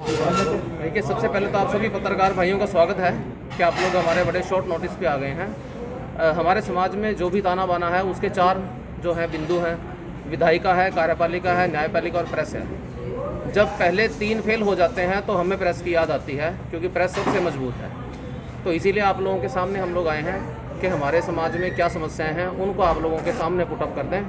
देखिए, सबसे पहले तो आप सभी पत्रकार भाइयों का स्वागत है कि आप लोग हमारे बड़े शॉर्ट नोटिस पे आ गए हैं। हमारे समाज में जो भी ताना बाना है उसके 4 जो है बिंदु हैं। विधायिका है, कार्यपालिका है, न्यायपालिका और प्रेस है। जब पहले 3 फेल हो जाते हैं तो हमें प्रेस की याद आती है, क्योंकि प्रेस सबसे मजबूत है। तो इसीलिए आप लोगों के सामने हम लोग आए हैं कि हमारे समाज में क्या समस्याएं हैं उनको आप लोगों के सामने पुटअप कर दें।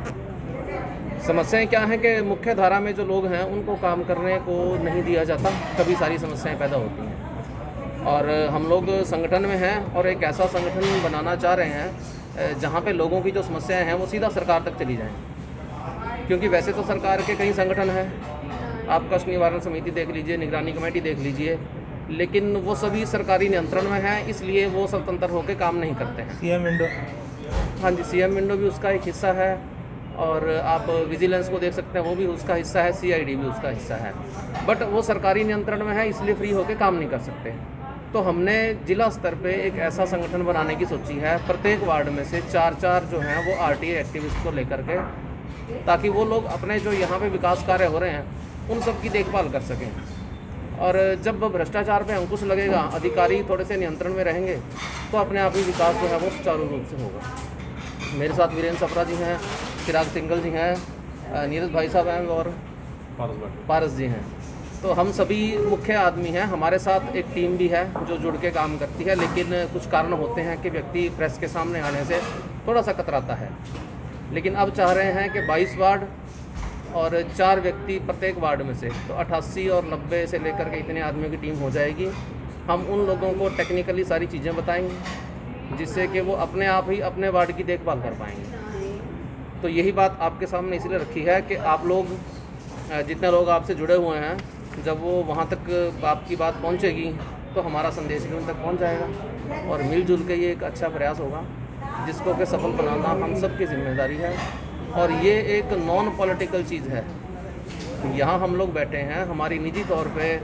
समस्याएं क्या हैं कि मुख्य धारा में जो लोग हैं उनको काम करने को नहीं दिया जाता, तभी सारी समस्याएं पैदा होती हैं। और हम लोग संगठन में हैं और एक ऐसा संगठन बनाना चाह रहे हैं जहां पे लोगों की जो समस्याएं हैं वो सीधा सरकार तक चली जाएं। क्योंकि वैसे तो सरकार के कई संगठन हैं, आप कष्ट निवारण समिति देख लीजिए, निगरानी कमेटी देख लीजिए, लेकिन वो सभी सरकारी नियंत्रण में हैं, इसलिए वो स्वतंत्र होकर काम नहीं करते हैं। सीएम विंडो, हाँ जी, सीएम विंडो भी उसका एक हिस्सा है, और आप विजिलेंस को देख सकते हैं, वो भी उसका हिस्सा है, सीआईडी भी उसका हिस्सा है। बट वो सरकारी नियंत्रण में है, इसलिए फ्री होकर काम नहीं कर सकते। तो हमने जिला स्तर पे एक ऐसा संगठन बनाने की सोची है, प्रत्येक वार्ड में से 4-4 जो हैं वो आरटीए एक्टिविस्ट को लेकर के, ताकि वो लोग अपने जो यहाँ पे विकास कार्य हो रहे हैं उन सब की देखभाल कर सकें। और जब भ्रष्टाचार पे अंकुश लगेगा, अधिकारी थोड़े से नियंत्रण में रहेंगे, तो अपने आप ही विकास जो है वो सुचारू रूप से होगा। मेरे साथ वीरेंद्र सप्रा जी हैं, चिराग सिंगल जी हैं, नीरज भाई साहब हैं और पारस जी हैं। तो हम सभी मुख्य आदमी हैं। हमारे साथ एक टीम भी है जो जुड़ के काम करती है, लेकिन कुछ कारण होते हैं कि व्यक्ति प्रेस के सामने आने से थोड़ा सा कतराता है। लेकिन अब चाह रहे हैं कि 22 वार्ड और 4 व्यक्ति प्रत्येक वार्ड में से, तो 88 और 90 से लेकर के इतने आदमियों की टीम हो जाएगी। हम उन लोगों को टेक्निकली सारी चीज़ें बताएंगे, जिससे कि वो अपने आप ही अपने वार्ड की देखभाल कर पाएंगे। तो यही बात आपके सामने इसलिए रखी है कि आप लोग, जितने लोग आपसे जुड़े हुए हैं, जब वो वहाँ तक आपकी बात पहुँचेगी तो हमारा संदेश भी उन तक पहुँच जाएगा, और मिलजुल के ये एक अच्छा प्रयास होगा जिसको कि सफल बनाना हम सब की जिम्मेदारी है। और ये एक नॉन पॉलिटिकल चीज़ है। यहाँ हम लोग बैठे हैं, हमारी निजी तौर पे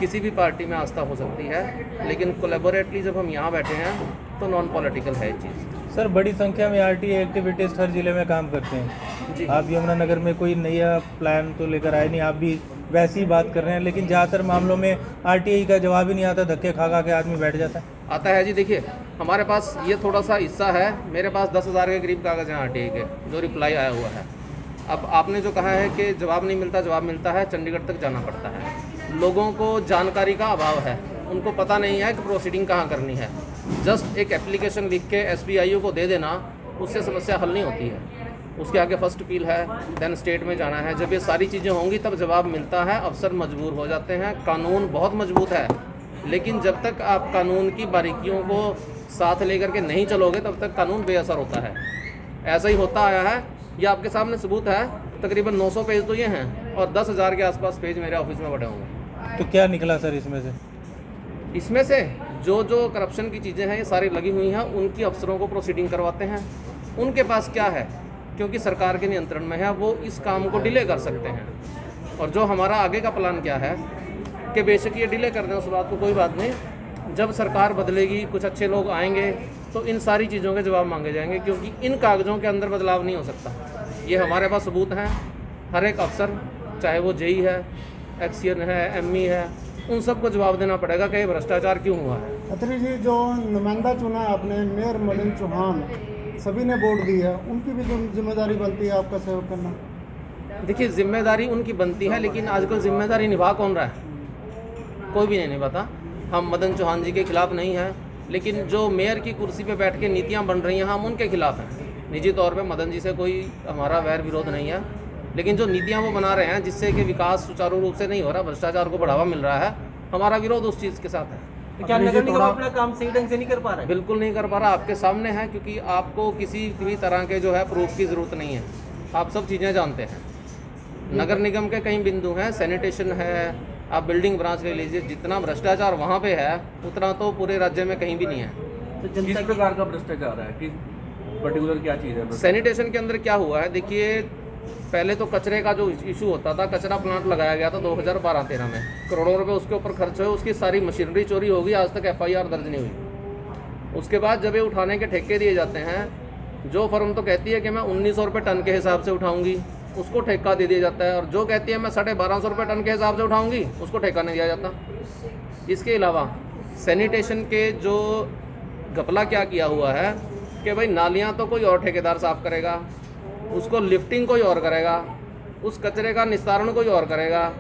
किसी भी पार्टी में आस्था हो सकती है, लेकिन कोलैबोरेटली जब हम यहाँ बैठे हैं तो नॉन पॉलिटिकल है चीज़। सर बड़ी संख्या में आरटीए एक्टिविटीज हर जिले में काम करते हैं जी। आप यमुनानगर में कोई नया प्लान तो लेकर आए नहीं, आप भी वैसी ही बात कर रहे हैं, लेकिन ज़्यादातर मामलों में आरटीए का जवाब ही नहीं आता, धक्के खा के आदमी बैठ जाता है। आता है जी। देखिए, हमारे पास ये थोड़ा सा हिस्सा है, मेरे पास 10,000 के करीब कागज़ हैं आरटीए के, जो रिप्लाई आया हुआ है। अब आपने जो कहा है कि जवाब नहीं मिलता, जवाब मिलता है, चंडीगढ़ तक जाना पड़ता है। लोगों को जानकारी का अभाव है, उनको पता नहीं है कि प्रोसीडिंग कहाँ करनी है। जस्ट एक एप्लीकेशन लिख के एसबीआईओ को दे देना, उससे समस्या हल नहीं होती है। उसके आगे फर्स्ट अपील है, देन स्टेट में जाना है। जब ये सारी चीज़ें होंगी तब जवाब मिलता है, अफसर मजबूर हो जाते हैं। कानून बहुत मजबूत है, लेकिन जब तक आप कानून की बारीकियों को साथ लेकर के नहीं चलोगे तब तक कानून बेअसर होता है। ऐसा ही होता आया है, ये आपके सामने सबूत है। तकरीबन 900 पेज तो ये हैं, और 10,000 के आसपास पेज मेरे ऑफिस में बड़े होंगे। तो क्या निकला सर इसमें से? इसमें से जो करप्शन की चीज़ें हैं ये सारी लगी हुई हैं, उनकी अफसरों को प्रोसीडिंग करवाते हैं। उनके पास क्या है, क्योंकि सरकार के नियंत्रण में है, वो इस काम को डिले कर सकते हैं। और जो हमारा आगे का प्लान क्या है कि बेशक ये डिले कर दें, उस बात को कोई बात नहीं। जब सरकार बदलेगी, कुछ अच्छे लोग आएंगे, तो इन सारी चीज़ों के जवाब मांगे जाएंगे, क्योंकि इन कागज़ों के अंदर बदलाव नहीं हो सकता। ये हमारे पास सबूत हैं। हर एक अफसर, चाहे वो जेई है, एक्सीएन है, एमई है, उन सबको जवाब देना पड़ेगा कि ये भ्रष्टाचार क्यों हुआ है। अत्री जी, जो नुमाइंदा चुना आपने, मेयर मदन चौहान, सभी ने वोट दी है, उनकी भी जिम्मेदारी बनती है आपका सहयोग करना। देखिए, जिम्मेदारी उनकी बनती है, लेकिन आजकल जिम्मेदारी निभा कौन रहा है? कोई भी नहीं निभाता। हम मदन चौहान जी के खिलाफ नहीं हैं, लेकिन जो मेयर की कुर्सी पे बैठ के नीतियाँ बन रही हैं, हम उनके खिलाफ हैं। निजी तौर पे मदन जी से कोई हमारा वैर विरोध नहीं है, लेकिन जो नीतियाँ वो बना रहे हैं जिससे कि विकास सुचारू रूप से नहीं हो रहा, भ्रष्टाचार को बढ़ावा मिल रहा है, हमारा विरोध उस चीज़ के साथ है। तो क्या नगर निगम अपना काम सही ढंग से नहीं कर पा रहा है? बिल्कुल नहीं कर पा रहा, आपके सामने है। क्योंकि आपको किसी भी तरह के जो है प्रूफ की ज़रूरत नहीं है, आप सब चीज़ें जानते हैं। नगर निगम के कई बिंदु हैं, सैनिटेशन है, आप बिल्डिंग ब्रांच ले लीजिए, जितना भ्रष्टाचार वहाँ पे है उतना तो पूरे राज्य में कहीं भी नहीं है। तो किस प्रकार का भ्रष्टाचार है, कि पर्टिकुलर क्या चीज़ है? सैनिटेशन के अंदर क्या हुआ है, देखिए, पहले तो कचरे का जो इशू होता था, कचरा प्लांट लगाया गया था 2012-13 में, करोड़ों रुपए उसके ऊपर खर्च हुए, उसकी सारी मशीनरी चोरी होगी, आज तक एफआईआर दर्ज नहीं हुई। उसके बाद जब ये उठाने के ठेके दिए जाते हैं, जो फर्म तो कहती है कि मैं 1900 रुपये टन के हिसाब से उठाऊंगी, उसको ठेका दे दिया जाता है, और जो कहती है मैं 1250 रुपये टन के हिसाब से उठाऊंगी उसको ठेका नहीं दिया जाता। इसके अलावा सैनिटेशन के जो घपला क्या किया हुआ है कि भाई नालियाँ तो कोई और ठेकेदार साफ़ करेगा, उसको लिफ्टिंग कोई और करेगा, उस कचरे का निस्तारण कोई और करेगा,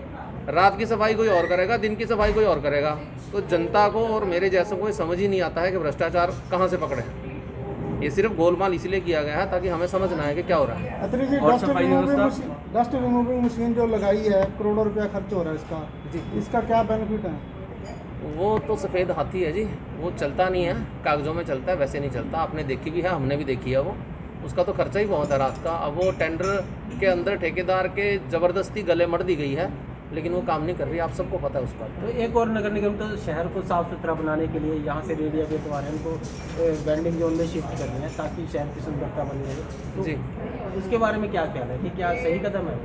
रात की सफाई कोई और करेगा, दिन की सफाई कोई और करेगा। तो जनता को और मेरे जैसों को समझ ही नहीं आता है कि भ्रष्टाचार कहाँ से पकड़े। ये सिर्फ गोलमाल इसलिए किया गया है ताकि हमें समझ ना आए कि क्या हो रहा है। अतरी जी, और सफाई व्यवस्था? डस्ट रिमूविंग मशीन जो लगाई है, करोड़ों रुपया खर्च हो रहा है इसका जी। इसका क्या बेनिफिट है? वो तो सफ़ेद हाथी है जी, वो चलता नहीं है, कागज़ों में चलता है, वैसे नहीं चलता। आपने देखी भी है, हमने भी देखी है। वो उसका तो खर्चा ही बहुत है रात का। अब वो टेंडर के अंदर ठेकेदार के ज़बरदस्ती गले मर दी गई है, लेकिन वो काम नहीं कर रही, आप सबको पता है उस बात। तो एक और नगर निगम तो शहर को साफ़ सुथरा बनाने के लिए यहाँ से रेडिया के द्वारा इनको वेंडिंग जोन में शिफ्ट कर रहे हैं ताकि शहर की सुंदरता बनी रहे। तो जी, उसके बारे में क्या ख्याल है कि क्या सही कदम है?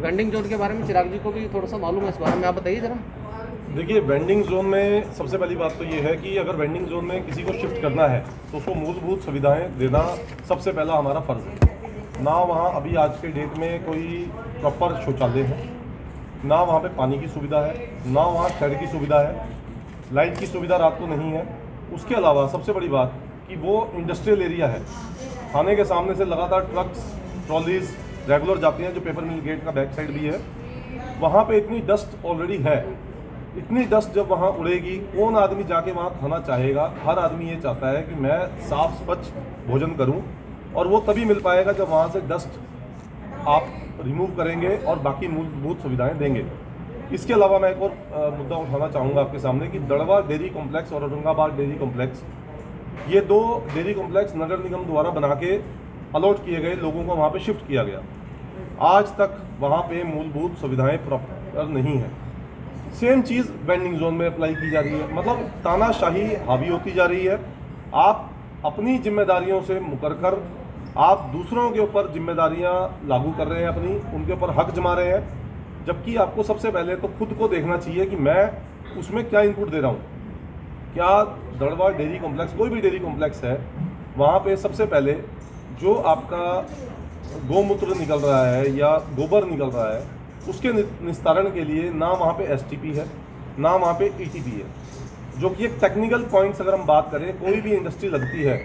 वेंडिंग जोन के बारे में चिराग जी को भी थोड़ा सा मालूम है इस बारे में, आप बताइए ज़रा। देखिए, वेंडिंग जोन में सबसे पहली बात तो ये है कि अगर वेंडिंग जोन में किसी को शिफ्ट करना है तो उसको मूलभूत सुविधाएं देना सबसे पहला हमारा फ़र्ज़ है। ना वहाँ अभी आज के डेट में कोई प्रॉपर शौचालय है, ना वहाँ पे पानी की सुविधा है, ना वहाँ शेड की सुविधा है, लाइट की सुविधा रात को नहीं है। उसके अलावा सबसे बड़ी बात कि वो इंडस्ट्रियल एरिया है, थाने के सामने से लगातार ट्रक्स ट्रॉलीज रेगुलर जाती हैं, जो पेपर मिल गेट का बैक साइड भी है। वहाँ पे इतनी डस्ट ऑलरेडी है, इतनी डस्ट जब वहाँ उड़ेगी, कौन आदमी जाके वहाँ खाना चाहेगा? हर आदमी ये चाहता है कि मैं साफ़ स्वच्छ भोजन करूँ, और वो तभी मिल पाएगा जब वहाँ से डस्ट आप रिमूव करेंगे और बाकी मूलभूत सुविधाएं देंगे। इसके अलावा मैं एक और मुद्दा उठाना चाहूँगा आपके सामने कि दड़वा डेयरी कॉम्प्लेक्स और औरंगाबाद डेयरी कॉम्प्लेक्स, ये दो डेयरी कॉम्प्लेक्स नगर निगम द्वारा बना के अलॉट किए गए, लोगों को वहाँ पे शिफ्ट किया गया। आज तक वहाँ पे मूलभूत सुविधाएं प्रॉपर नहीं है। सेम चीज़ वेंडिंग जोन में अप्लाई की जा रही है, मतलब तानाशाही हावी होती जा रही है। आप अपनी जिम्मेदारियों से मुकर कर आप दूसरों के ऊपर जिम्मेदारियां लागू कर रहे हैं, अपनी उनके ऊपर हक जमा रहे हैं, जबकि आपको सबसे पहले तो खुद को देखना चाहिए कि मैं उसमें क्या इनपुट दे रहा हूँ। क्या दड़वा डेयरी कॉम्प्लेक्स, कोई भी डेयरी कॉम्प्लेक्स है, वहाँ पे सबसे पहले जो आपका गौमूत्र निकल रहा है या गोबर निकल रहा है, उसके निस्तारण के लिए ना वहाँ पे एसटीपी है, ना वहाँ पे ईटीपी है, जो कि एक टेक्निकल पॉइंट्स अगर हम बात करें, कोई भी इंडस्ट्री लगती है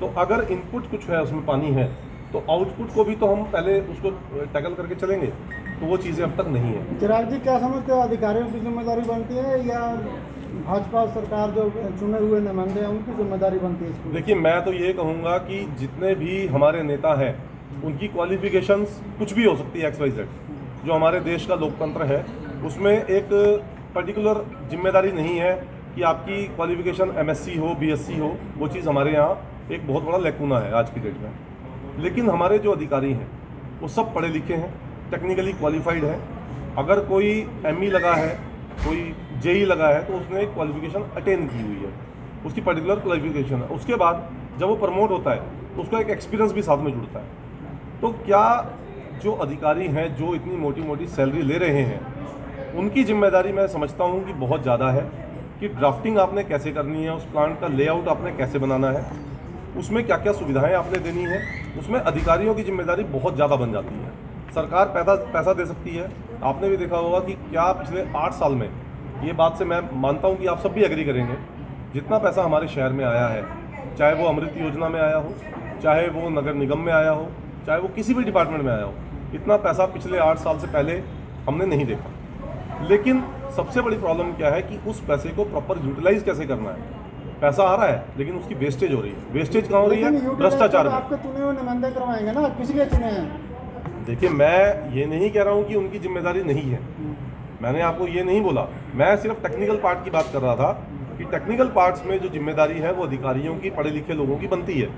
तो अगर इनपुट कुछ है, उसमें पानी है, तो आउटपुट को भी तो हम पहले उसको टैकल करके चलेंगे, तो वो चीज़ें अब तक नहीं है। चिराग जी, क्या समझते हो, अधिकारियों की जिम्मेदारी बनती है या भाजपा सरकार जो चुने हुए नुमाइंदे हैं उनकी जिम्मेदारी बनती है इसको? देखिए, मैं तो ये कहूँगा कि जितने भी हमारे नेता हैं उनकी क्वालिफिकेशंस कुछ भी हो सकती है, XYZ। जो हमारे देश का लोकतंत्र है उसमें एक पर्टिकुलर जिम्मेदारी नहीं है कि आपकी क्वालिफिकेशन MSc हो, BSc हो, वो चीज़ हमारे यहाँ एक बहुत बड़ा लैकुना है आज की डेट में। लेकिन हमारे जो अधिकारी हैं वो सब पढ़े लिखे हैं, टेक्निकली क्वालिफाइड हैं। अगर कोई ME लगा है, कोई JE लगा है, तो उसने एक क्वालिफिकेशन अटेन की हुई है, उसकी पर्टिकुलर क्वालिफिकेशन है। उसके बाद जब वो प्रमोट होता है तो उसका एक एक्सपीरियंस भी साथ में जुड़ता है। तो क्या जो अधिकारी हैं जो इतनी मोटी मोटी सैलरी ले रहे हैं, उनकी जिम्मेदारी मैं समझता हूँ कि बहुत ज़्यादा है कि ड्राफ्टिंग आपने कैसे करनी है, उस प्लांट का लेआउट आपने कैसे बनाना है, उसमें क्या क्या सुविधाएं आपने देनी है, उसमें अधिकारियों की जिम्मेदारी बहुत ज़्यादा बन जाती है। सरकार पैसा दे सकती है। आपने भी देखा होगा कि क्या पिछले 8 साल में, ये बात से मैं मानता हूँ कि आप सब भी एग्री करेंगे, जितना पैसा हमारे शहर में आया है, चाहे वो अमृत योजना में आया हो, चाहे वो नगर निगम में आया हो, चाहे वो किसी भी डिपार्टमेंट में आया हो, इतना पैसा पिछले 8 साल से पहले हमने नहीं देखा। लेकिन सबसे बड़ी प्रॉब्लम क्या है कि उस पैसे को प्रॉपर यूटिलाइज कैसे करना है। पैसा आ रहा है लेकिन उसकी वेस्टेज हो रही है। वेस्टेज कहाँ हो रही है? भ्रष्टाचार में। आपके चुने हुए नुमाइंदे करवाएंगे ना, किस लिए चुने हैं? देखिए, मैं ये नहीं कह रहा हूँ कि उनकी जिम्मेदारी नहीं है, मैंने आपको ये नहीं बोला। मैं सिर्फ टेक्निकल पार्ट की बात कर रहा था कि टेक्निकल पार्ट्स में जो जिम्मेदारी है वो अधिकारियों की, पढ़े लिखे लोगों की बनती है।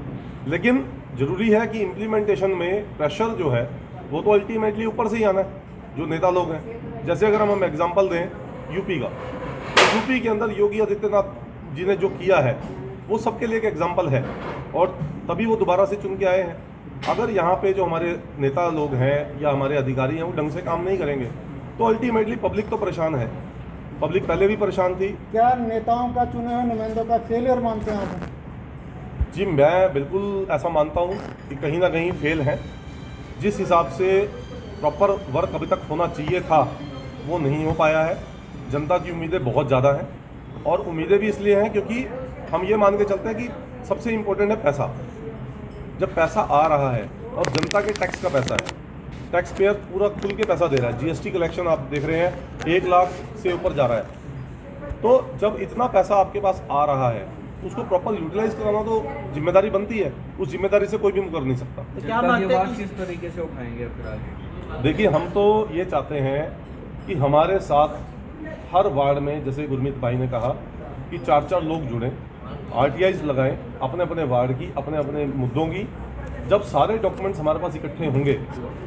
लेकिन ज़रूरी है कि इम्प्लीमेंटेशन में प्रेशर जो है वो तो अल्टीमेटली ऊपर से ही आना है, जो नेता लोग हैं। जैसे अगर हम एग्जांपल दें यूपी का, तो यूपी के अंदर योगी आदित्यनाथ जी ने जो किया है वो सबके लिए एक एग्जांपल है, और तभी वो दोबारा से चुन के आए हैं। अगर यहाँ पे जो हमारे नेता लोग हैं या हमारे अधिकारी हैं वो ढंग से काम नहीं करेंगे तो अल्टीमेटली पब्लिक तो परेशान है। पब्लिक पहले भी परेशान थी। क्या नेताओं का चुने हुए नुमाइंदों का फेलियर मानते हैं आप? जी, मैं बिल्कुल ऐसा मानता हूँ कि कहीं ना कहीं फेल हैं। जिस हिसाब से प्रॉपर वर्क अभी तक होना चाहिए था वो नहीं हो पाया है। जनता की उम्मीदें बहुत ज़्यादा हैं और उम्मीदें भी इसलिए हैं क्योंकि हम ये मान के चलते हैं कि सबसे इम्पोर्टेंट है पैसा। जब पैसा आ रहा है और जनता के टैक्स का पैसा है, टैक्स पेयर पूरा खुल के पैसा दे रहा है, जीएसटी कलेक्शन आप देख रहे हैं 1 लाख से ऊपर जा रहा है। तो जब इतना पैसा आपके पास आ रहा है उसको प्रॉपर यूटिलाइज कराना तो जिम्मेदारी बनती है, उस जिम्मेदारी से कोई भी मुकर नहीं सकता। तो क्या मानते हैं कि किस तरीके से उठाएंगे फिर आगे? देखिए, हम तो ये चाहते हैं कि हमारे साथ हर वार्ड में, जैसे गुरमीत भाई ने कहा कि 4-4 लोग जुड़ें, आरटीआईज लगाएं अपने अपने वार्ड की, अपने अपने मुद्दों की। जब सारे डॉक्यूमेंट्स हमारे पास इकट्ठे होंगे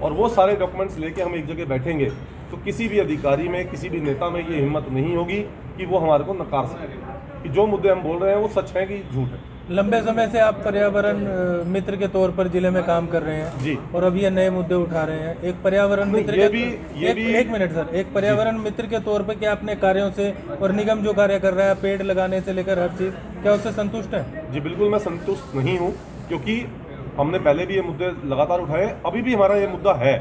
और वो सारे डॉक्यूमेंट्स लेके हम एक जगह बैठेंगे तो किसी भी अधिकारी में, किसी भी नेता में ये हिम्मत नहीं होगी कि वो हमारे को नकार सके कि जो मुद्दे हम बोल रहे हैं वो सच है कि झूठ है। लंबे समय से आप पर्यावरण मित्र के तौर पर जिले में काम कर रहे हैं जी। और अब ये नए मुद्दे उठा रहे हैं। एक पर्यावरण मित्र एक मिनट सर, एक पर्यावरण मित्र के तौर पर क्या अपने कार्यों से और निगम जो कार्य कर रहा है पेड़ लगाने से लेकर हर चीज़, क्या उससे संतुष्ट है? जी बिल्कुल, मैं संतुष्ट नहीं हूँ क्योंकि हमने पहले भी ये मुद्दे लगातार उठाए, अभी भी हमारा ये मुद्दा है।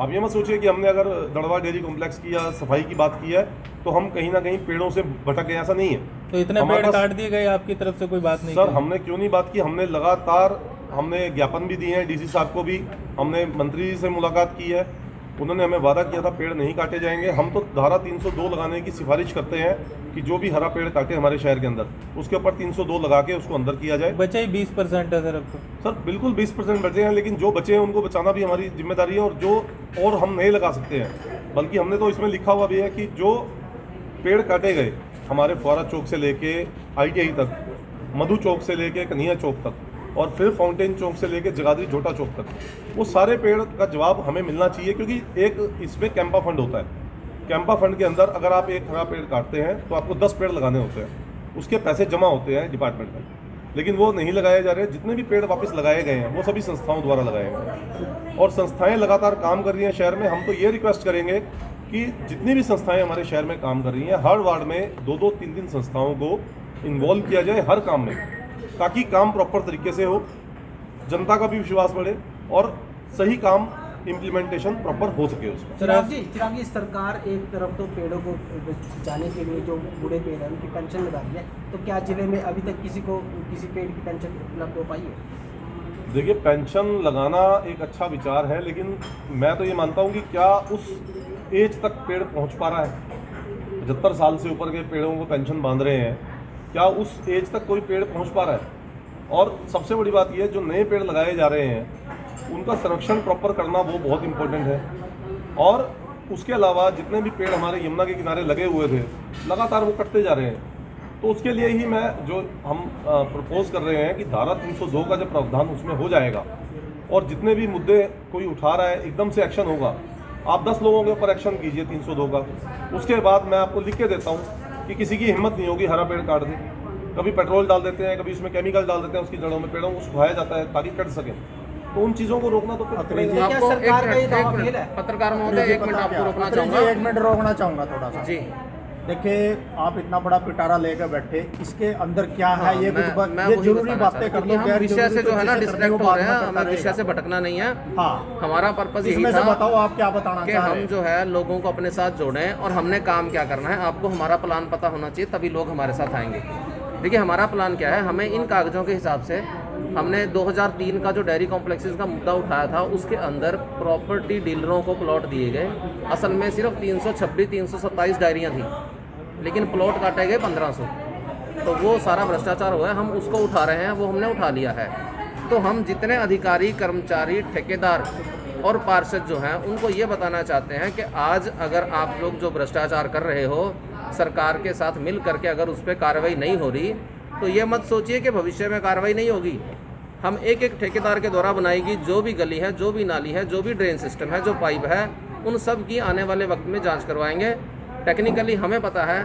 आप ये मत सोचिए कि हमने अगर दड़वा डेयरी कॉम्प्लेक्स की या सफाई की बात की है तो हम कहीं ना कहीं पेड़ों से भटक गए, ऐसा नहीं है। तो इतने पेड़ काट दिए गए, आपकी तरफ से कोई बात नहीं? सर, हमने क्यों नहीं बात की, हमने लगातार ज्ञापन भी दिए हैं डीसी साहब को भी, हमने मंत्री जी से मुलाकात की है, उन्होंने हमें वादा किया था पेड़ नहीं काटे जाएंगे। हम तो धारा 302 लगाने की सिफारिश करते हैं कि जो भी हरा पेड़ काटे हमारे शहर के अंदर उसके ऊपर 302 लगा के उसको अंदर किया जाए। बचे ही 20% है सर अब तो। सर बिल्कुल 20% बचे हैं, लेकिन जो बचे हैं उनको बचाना भी हमारी जिम्मेदारी है और हम नहीं लगा सकते हैं। बल्कि हमने तो इसमें लिखा हुआ भी है कि जो पेड़ काटे गए हमारे फुआरा चौक से लेके ITI तक, मधु चौक से लेके कन्हैया चौक तक और फिर फाउंटेन चौक से लेके जगाधरी झोटा चौक तक, वो सारे पेड़ का जवाब हमें मिलना चाहिए क्योंकि एक इसमें कैंपा फंड होता है। कैंपा फंड के अंदर अगर आप एक हरा पेड़ काटते हैं तो आपको 10 पेड़ लगाने होते हैं, उसके पैसे जमा होते हैं डिपार्टमेंट में, लेकिन वो नहीं लगाए जा रहे। जितने भी पेड़ वापस लगाए गए हैं वो सभी संस्थाओं द्वारा लगाए गए और संस्थाएं लगातार काम कर रही हैं शहर में। हम तो ये रिक्वेस्ट करेंगे कि जितनी भी संस्थाएं हमारे शहर में काम कर रही हैं, हर वार्ड में 2-2, 3-3 संस्थाओं को इन्वॉल्व किया जाए हर काम में, ताकि काम प्रॉपर तरीके से हो, जनता का भी विश्वास बढ़े और सही काम इम्प्लीमेंटेशन प्रॉपर हो सके उसमें। चिराग जी, सरकार एक तरफ तो पेड़ों को बचाने के लिए जो बूढ़े पेड़ हैं उनकी पेंशन लगा रही है, तो क्या जिले में अभी तक किसी पेड़ की पेंशन उपलब्ध हो पाई है? देखिए, पेंशन लगाना एक अच्छा विचार है, लेकिन मैं तो ये मानता हूँ कि क्या उस एज तक पेड़ पहुँच पा रहा है? 75 साल से ऊपर के पेड़ों को पेंशन बांध रहे हैं, क्या उस एज तक कोई पेड़ पहुँच पा रहा है? और सबसे बड़ी बात यह है, जो नए पेड़ लगाए जा रहे हैं उनका संरक्षण प्रॉपर करना वो बहुत इम्पोर्टेंट है। और उसके अलावा जितने भी पेड़ हमारे यमुना के किनारे लगे हुए थे लगातार वो कटते जा रहे हैं, तो उसके लिए ही हम प्रपोज कर रहे हैं कि धारा 302 का जो प्रावधान उसमें हो जाएगा और जितने भी मुद्दे कोई उठा रहा है एकदम से एक्शन होगा। आप 10 लोगों के ऊपर एक्शन कीजिए 302 का, उसके बाद मैं आपको लिख के देता हूँ कि किसी की हिम्मत नहीं होगी हरा पेड़ काट दे। कभी पेट्रोल डाल देते हैं, कभी उसमें केमिकल डाल देते हैं, उसकी जड़ों में पेड़ों को सुखाया जाता है ताकि कट सके। तो उन चीज़ों को रोकना तो फिर पड़ेगा। आपको पत्रकार महोदय 1 मिनट आपको रोकना चाहूँगा। 1 मिनट रोकना चाहूँगा थोड़ा सा। जी देखिए, आप इतना बड़ा पिटारा लेकर बैठे, इसके अंदर क्या है ये कुछ मैं ये वही जरूरी बताना बातें चाहता कर हूं लो। कि हम विषय से जो है ना डिस्ट्रैक्ट हो रहे हैं, हमें विषय विषय से भटकना नहीं है। हाँ, हमारा पर्पस यही इसमें से था बताओ आप क्या बताना कि चाह रहे हम हैं। जो है लोगों को अपने साथ जोड़ें और हमने काम क्या करना है। आपको हमारा प्लान पता होना चाहिए, तभी लोग हमारे साथ आएंगे। देखिए, हमारा प्लान क्या है, हमें इन कागजों के हिसाब से हमने 2003 का जो डेयरी कॉम्प्लेक्सेस का मुद्दा उठाया था उसके अंदर प्रॉपर्टी डीलरों को प्लॉट दिए गए। असल में सिर्फ 327 डायरियाँ थी, लेकिन प्लॉट काटे गए 1500। तो वो सारा भ्रष्टाचार हुआ है, हम उसको उठा रहे हैं, वो हमने उठा लिया है। तो हम जितने अधिकारी, कर्मचारी, ठेकेदार और पार्षद जो हैं उनको ये बताना चाहते हैं कि आज अगर आप लोग जो भ्रष्टाचार कर रहे हो सरकार के साथ मिल करके, अगर उस पर कार्रवाई नहीं हो रही तो ये मत सोचिए कि भविष्य में कार्रवाई नहीं होगी। हम एक एक ठेकेदार के द्वारा बनाएगी जो भी गली है, जो भी नाली है, जो भी ड्रेन सिस्टम है, जो पाइप है, उन सब की आने वाले वक्त में जांच करवाएंगे। टेक्निकली हमें पता है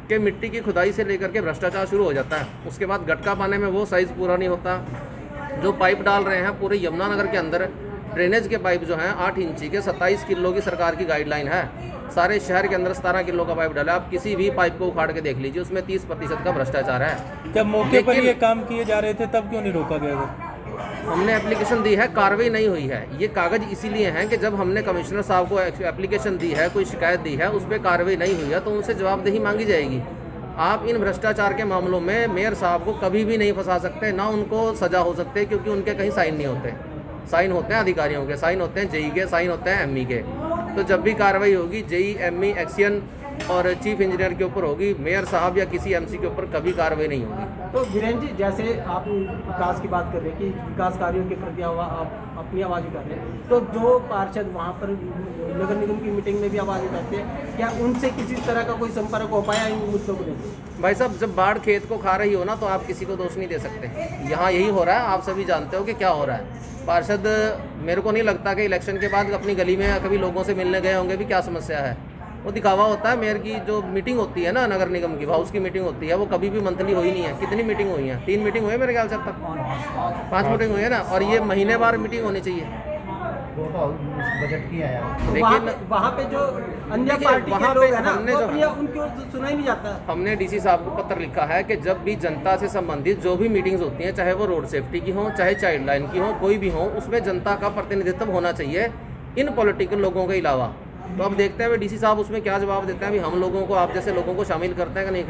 कि मिट्टी की खुदाई से लेकर के भ्रष्टाचार शुरू हो जाता है, उसके बाद गटका पाने में वो साइज़ पूरा नहीं होता। जो पाइप डाल रहे हैं पूरे यमुनानगर के अंदर ड्रेनेज के पाइप जो हैं 8 इंची के 27 किलो की सरकार की गाइडलाइन है। सारे शहर के अंदर 17 किलो का पाइप डाला, आप किसी भी पाइप को उखाड़ के देख लीजिए, उसमें 30% का भ्रष्टाचार है। जब मौके पर ये काम किए जा रहे थे तब क्यों नहीं रोका गया? हमने एप्लीकेशन दी है, कार्रवाई नहीं हुई है। ये कागज़ इसीलिए हैं कि जब हमने कमिश्नर साहब को एप्लीकेशन दी है, कोई शिकायत दी है, उस पर कार्रवाई नहीं हुई है तो उनसे जवाबदेही मांगी जाएगी। आप इन भ्रष्टाचार के मामलों में मेयर साहब को कभी भी नहीं फंसा सकते, ना उनको सज़ा हो सकती है, क्योंकि उनके कहीं साइन नहीं होते। साइन होते हैं अधिकारियों के, साइन होते हैं जेई के, साइन होते हैं एमई के। तो जब भी कार्रवाई होगी जेई, एमई, एक्सियन और चीफ इंजीनियर के ऊपर होगी, मेयर साहब या किसी एमसी के ऊपर कभी कार्रवाई नहीं होगी। तो वीरेंद्र जी, जैसे आप विकास की बात कर रहे हैं कि विकास कार्यों के प्रति आप अपनी आवाज़ उठाते हैं, तो जो पार्षद वहाँ पर नगर निगम की मीटिंग में भी आवाज़ उठाते हैं, क्या उनसे किसी तरह का कोई संपर्क हो पाया इन मुद्दों को लेकर? भाई साहब, जब बाढ़ खेत को खा रही हो ना, तो आप किसी को दोष नहीं दे सकते। यहाँ यही हो रहा है, आप सभी जानते हो कि क्या हो रहा है। पार्षद, मेरे को नहीं लगता कि इलेक्शन के बाद अपनी गली में कभी लोगों से मिलने गए होंगे भी क्या समस्या है। वो दिखावा होता है। मेयर की जो मीटिंग होती है ना, नगर निगम की हाउस की मीटिंग होती है, वो कभी भी मंथली हुई नहीं है। कितनी मीटिंग हुई है? 3 मीटिंग हुई है मेरे ख्याल से अब तक, 5 मीटिंग हुई है ना। और ये महीनेवार मीटिंग होनी चाहिए। बजट की आया लेकिन वहाँ पे जो अन्य देखिए, पार्टी वहाँ के लोग पे हैं ना, हमने वो जो- अपनी उनकी ओर से सुना ही नहीं जाता। हमने डीसी साहब को पत्र लिखा है कि जब भी जनता से संबंधित जो भी मीटिंग्स होती हैं, चाहे वो रोड सेफ्टी की हो, चाहे चाइल्ड लाइन की हो, कोई भी हो, उसमें जनता का प्रतिनिधित्व होना चाहिए, इन पॉलिटिकल लोगों के अलावा। तो अब देखते हैं डीसी साहब उसमें क्या जवाब देते हैं। अभी हम लोगों को, आप जैसे लोगों को शामिल करते हैं कि नहीं।